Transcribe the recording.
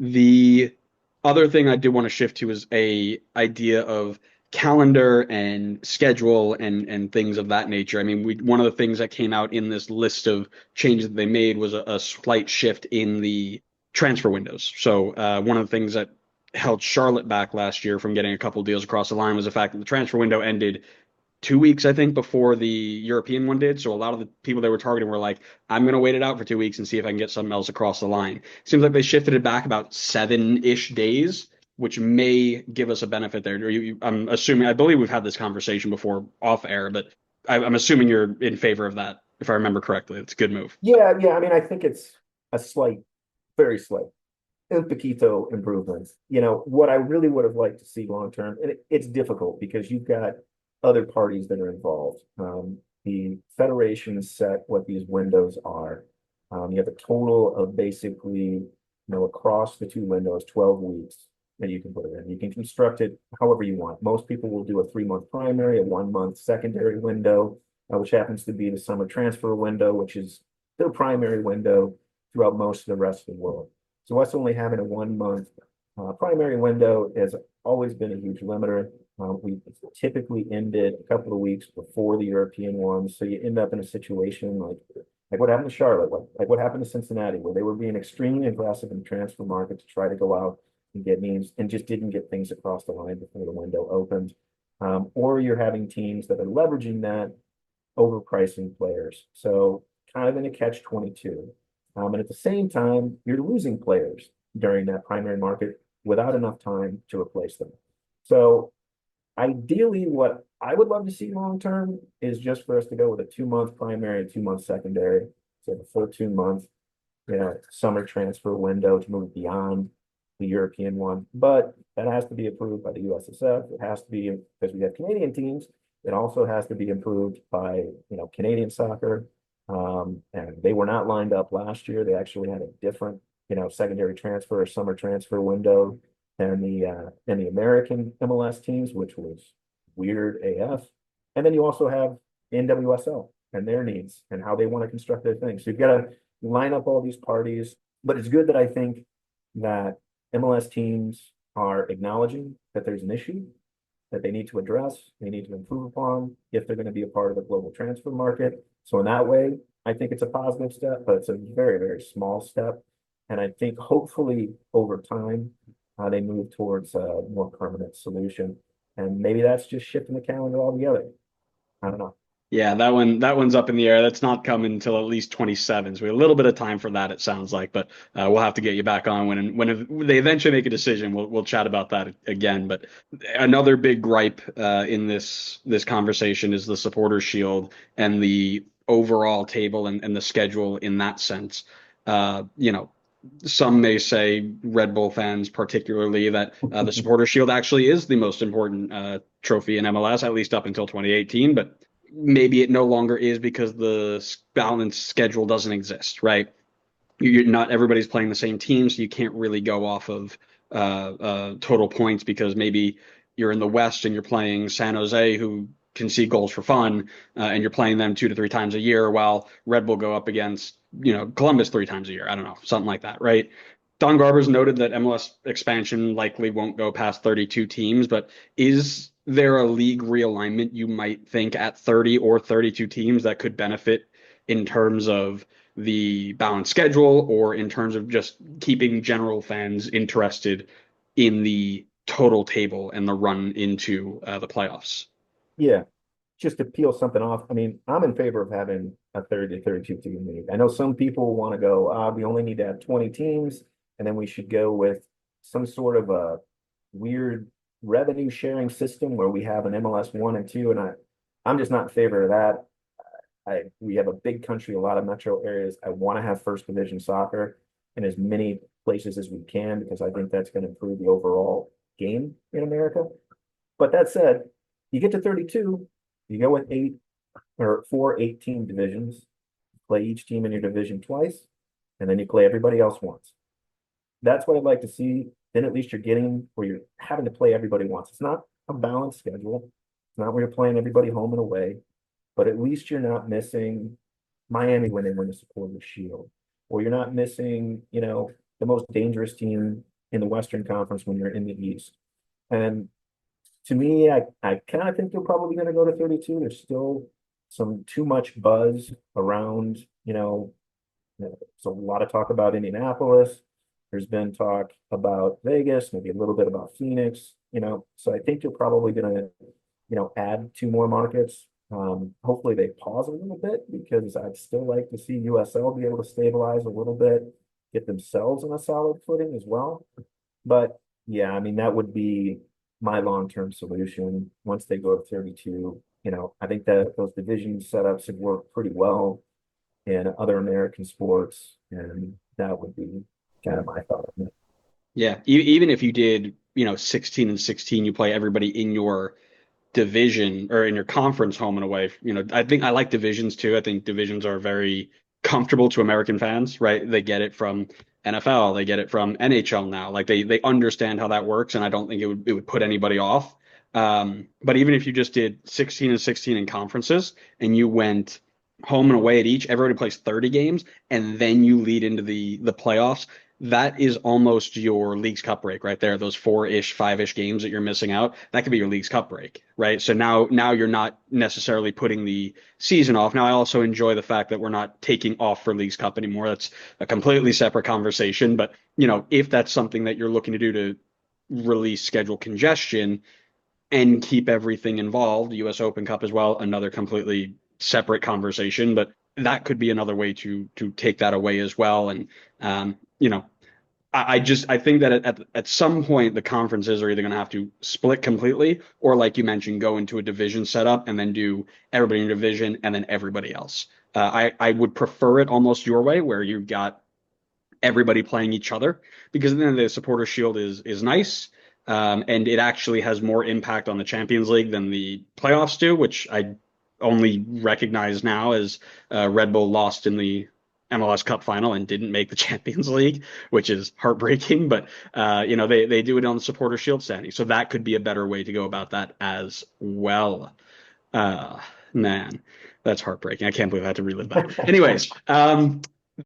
The other thing I do want to shift to is a idea of calendar and schedule and things of that nature. I mean, one of the things that came out in this list of changes that they made was a slight shift in the transfer windows. So one of the things that held Charlotte back last year from getting a couple deals across the line was the fact that the transfer window ended 2 weeks, I think, before the European one did. So a lot of the people they were targeting were like, I'm going to wait it out for 2 weeks and see if I can get something else across the line. Seems like they shifted it back about 7-ish days, which may give us a benefit there. I'm assuming, I believe we've had this conversation before off air, but I'm assuming you're in favor of that, if I remember correctly. It's a good move. Yeah, yeah. I mean, I think it's a slight, very slight, un poquito improvements. What I really would have liked to see long term, and it's difficult because you've got other parties that are involved. The federation set what these windows are. You have a total of basically, across the two windows, 12 weeks that you can put it in. You can construct it however you want. Most people will do a 3-month primary, a 1-month secondary window, which happens to be the summer transfer window, which is their primary window throughout most of the rest of the world. So us only having a 1-month primary window has always been a huge limiter. We typically end it a couple of weeks before the European ones, so you end up in a situation like what happened to Charlotte, like what happened to Cincinnati, where they were being extremely aggressive in the transfer market to try to go out and get names and just didn't get things across the line before the window opened. Or you're having teams that are leveraging that overpricing players. So kind of in a catch-22. And at the same time, you're losing players during that primary market without enough time to replace them. So ideally, what I would love to see long term is just for us to go with a 2-month primary and 2-month secondary. So the full 2 month, summer transfer window to move beyond the European one. But that has to be approved by the USSF. It has to be because we have Canadian teams. It also has to be approved by Canadian soccer. And they were not lined up last year. They actually had a different secondary transfer or summer transfer window than the American MLS teams, which was weird AF. And then you also have NWSL and their needs and how they want to construct their thing. So you've got to line up all these parties. But it's good that I think that MLS teams are acknowledging that there's an issue that they need to address, they need to improve upon if they're going to be a part of the global transfer market. So in that way, I think it's a positive step, but it's a very, very small step. And I think hopefully over time, they move towards a more permanent solution. And maybe that's just shifting the calendar altogether. I don't know. Yeah, that one's up in the air. That's not coming until at least 27. So we have a little bit of time for that, it sounds like. But we'll have to get you back on when they eventually make a decision. We'll chat about that again. But another big gripe in this conversation is the supporter shield and the overall table and the schedule in that sense. Some may say, Red Bull fans particularly, that the supporter shield actually is the most important trophy in MLS, at least up until 2018. But maybe it no longer is because the balanced schedule doesn't exist, right? You're not everybody's playing the same team, so you can't really go off of total points because maybe you're in the West and you're playing San Jose, who can see goals for fun, and you're playing them 2 to 3 times a year, while Red Bull go up against Columbus 3 times a year. I don't know, something like that, right? Don Garber's noted that MLS expansion likely won't go past 32 teams, but is there a league realignment you might think at 30 or 32 teams that could benefit in terms of the balanced schedule or in terms of just keeping general fans interested in the total table and the run into the playoffs? Yeah, just to peel something off. I mean, I'm in favor of having a 30 to 32 team league. I know some people want to go, we only need to have 20 teams, and then we should go with some sort of a weird revenue sharing system where we have an MLS one and two. And I'm just not in favor of that. We have a big country, a lot of metro areas. I want to have first division soccer in as many places as we can because I think that's going to improve the overall game in America. But that said, you get to 32, you go with 4 8-team divisions, play each team in your division twice, and then you play everybody else once. That's what I'd like to see. Then at least you're getting where you're having to play everybody once. It's not a balanced schedule. It's not where you're playing everybody home and away, but at least you're not missing Miami when they win the Supporters Shield, or you're not missing, the most dangerous team in the Western Conference when you're in the East. And to me, I kind of think they're probably going to go to 32. There's still some too much buzz around, there's a lot of talk about Indianapolis. There's been talk about Vegas, maybe a little bit about Phoenix, so I think they're probably going to, add two more markets. Hopefully they pause a little bit because I'd still like to see USL be able to stabilize a little bit, get themselves on a solid footing as well. But yeah, I mean, that would be my long-term solution once they go to 32. I think that those division setups have worked pretty well in other American sports, and that would be kind of my thought on it. Yeah, even if you did, 16 and 16, you play everybody in your division or in your conference home and away. I think I like divisions too. I think divisions are very comfortable to American fans, right? They get it from NFL, they get it from NHL now. Like they understand how that works, and I don't think it would put anybody off. But even if you just did 16 and 16 in conferences and you went home and away at each, everybody plays 30 games, and then you lead into the playoffs. That is almost your League's Cup break right there. Those four-ish, five-ish games that you're missing out, that could be your League's Cup break, right? So now you're not necessarily putting the season off. Now I also enjoy the fact that we're not taking off for League's Cup anymore. That's a completely separate conversation. But if that's something that you're looking to do to release schedule congestion and keep everything involved, U.S. Open Cup as well, another completely separate conversation. But that could be another way to take that away as well. And um, you know, I think that at some point the conferences are either going to have to split completely, or like you mentioned, go into a division setup and then do everybody in your division and then everybody else. I would prefer it almost your way, where you've got everybody playing each other, because then the supporter shield is nice, and it actually has more impact on the Champions League than the playoffs do, which I only recognize now as Red Bull lost in the MLS Cup final and didn't make the Champions League, which is heartbreaking. But they do it on the supporter shield standing, so that could be a better way to go about that as well. Uh, Man, that's heartbreaking. I can't believe I had to relive that. Anyways,